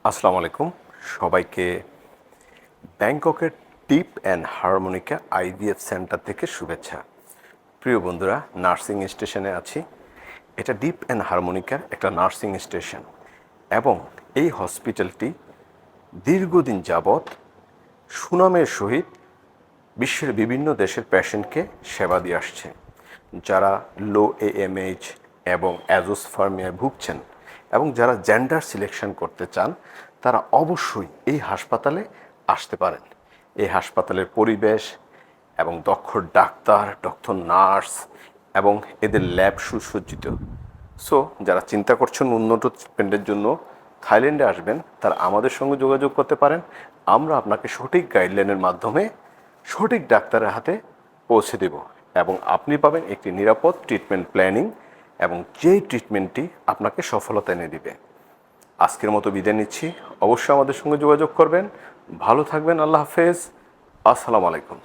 আসসালামু আলাইকুম সবাইকে ব্যাংককের deep and harmonica IVF centre থেকে শুভেচ্ছা। প্রিয় বন্ধুরা, নার্সিং স্টেশনে আছি। এটা ডিপ অ্যান্ড হারমোনিকার একটা নার্সিং স্টেশন এবং এই হসপিটালটি দীর্ঘদিন যাবৎ সুনামের সহিত বিশ্বের বিভিন্ন দেশের পেশেন্টকে সেবা দিয়ে আসছে। যারা লো এএমএইচ এবং অ্যাজোস্পার্মিয়ায় ভুগছেন এবং যারা জেন্ডার সিলেকশন করতে চান তারা অবশ্যই এই হাসপাতালে আসতে পারেন। এই হাসপাতালের পরিবেশ এবং দক্ষ ডাক্তার, দক্ষ নার্স এবং এদের ল্যাব সুসজ্জিত। সো যারা চিন্তা করছেন উন্নত ট্রিটমেন্টের জন্য থাইল্যান্ডে আসবেন, তারা আমাদের সঙ্গে যোগাযোগ করতে পারেন। আমরা আপনাকে সঠিক গাইডলাইনের মাধ্যমে সঠিক ডাক্তারের হাতে পৌঁছে দেব এবং আপনি পাবেন একটি নিরাপদ ট্রিটমেন্ট প্ল্যানিং এবং যেই ট্রিটমেন্টটি আপনাকে সফলতা এনে দিবে। আজকের মতো বিদায় নিচ্ছি। অবশ্যই আমাদের সঙ্গে যোগাযোগ করবেন। ভালো থাকবেন। আল্লাহ হাফেজ। আসসালামু আলাইকুম।